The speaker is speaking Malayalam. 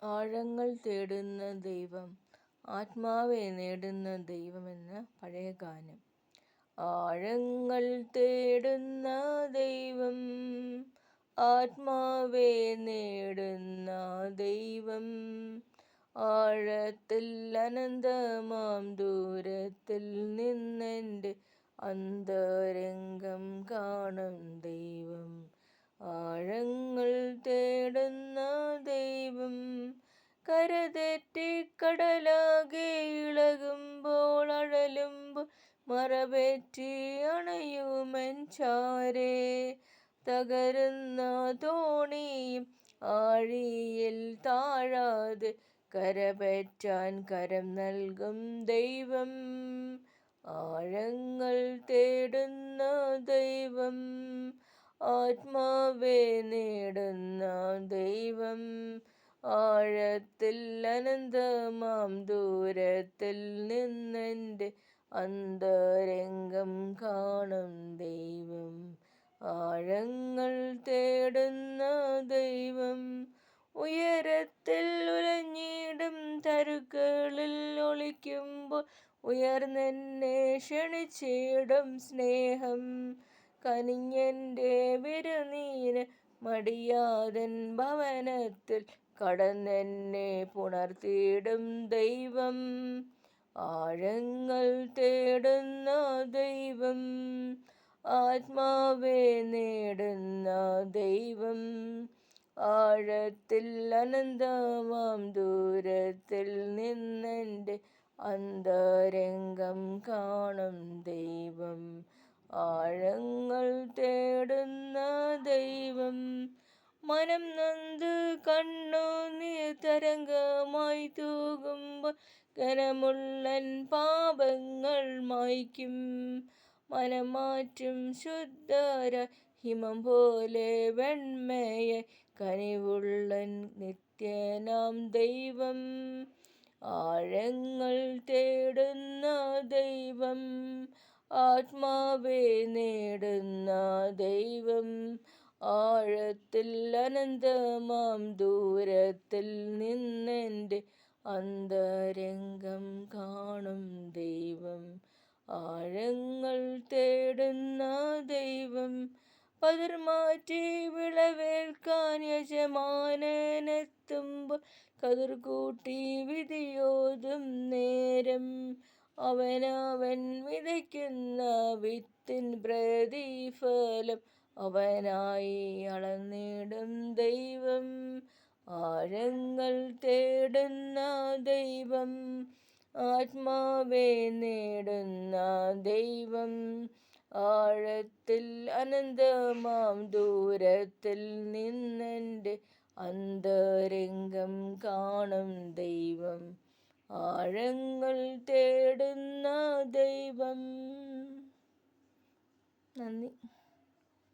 ആഴങ്ങൾ തേടുന്ന ദൈവം, ആത്മാവെ നേടുന്ന ദൈവമെന്ന പഴയ ഗാനം. ആഴങ്ങൾ തേടുന്ന ദൈവം, ആത്മാവെ നേടുന്ന ദൈവം, ആഴത്തിൽ അനന്തമാം ദൂരത്തിൽ നിന്നെൻ്റെ അന്തരംഗം കാണും ദൈവം. ആഴങ്ങൾ തേടുന്ന ദൈവം, കരതെറ്റി കടലാകെ ഇളകുമ്പോൾ അഴലുമ്പോൾ മറപറ്റി അണയുമെൻ ചാരേ, തകരുന്ന തോണിയും ആഴിയിൽ താഴാതെ കരപറ്റാൻ കരം നൽകും ദൈവം. ആഴങ്ങൾ തേടുന്ന ദൈവം, ആത്മാവെ നേടുന്ന ദൈവം, ആഴത്തിൽ അനന്തമാം ദൂരത്തിൽ നിന്നെൻ്റെ അന്തരംഗം കാണും ദൈവം. ആഴങ്ങൾ തേടുന്ന ദൈവം, ഉയരത്തിൽ ഉലഞ്ഞിടും തരുക്കളിൽ ഒളിക്കുമ്പോൾ ഉയർന്നെന്നെ ക്ഷണിച്ചിടും സ്നേഹം. കനിഞ്ഞെൻ്റെ വിരുന്നീന് മടിയാതൻ ഭവനത്തിൽ കടന്നെന്നെ പുണർത്തിയിടും ദൈവം. ആഴങ്ങൾ തേടുന്ന ദൈവം, ആത്മാവെ നേടുന്ന ദൈവം, ആഴത്തിൽ അനന്തമാം ദൂരത്തിൽ നിന്നെൻ്റെ അന്തരംഗം കാണും ദൈവം. ആഴങ്ങൾ തേടുന്ന ദൈവം, മനം നൊന്ത് കണ്ണുനീർ തരംഗമായി തൂകുമ്പോൾ ഘനമുള്ളൻ പാപങ്ങൾ മായ്ക്കും. മനം മാറ്റും ശുദ്ധര ഹിമം പോലെ വെണ്മയെ കനിവുള്ളൻ നിത്യനാം ദൈവം. ആഴങ്ങൾ തേടുന്ന ദൈവം, ആത്മാവെ നേടുന്ന ദൈവം, ആഴത്തിൽ അനന്തമാം ദൂരത്തിൽ നിന്നെൻ്റെ അന്തരംഗം കാണും ദൈവം. ആഴങ്ങൾ തേടുന്ന ദൈവം, പതിർമാറ്റി വിളവേൽക്കാൻ യജമാനനെത്തുമ്പോൾ കതിർകൂട്ടി വിധിയോതും നേരം, അവനവൻ വിതയ്ക്കുന്ന വിത്തിൻ പ്രതിഫലം അവനായി അളന്നിടും ദൈവം. ആഴങ്ങൾ തേടുന്ന ദൈവം, ആത്മാവെ നേടുന്ന ദൈവം, ആഴത്തിൽ അനന്തമാം ദൂരത്തിൽ നിന്നെൻ്റെ അന്തരംഗം കാണും ദൈവം. ആഴങ്ങൾ തേടുന്ന ദൈവം. നന്ദി.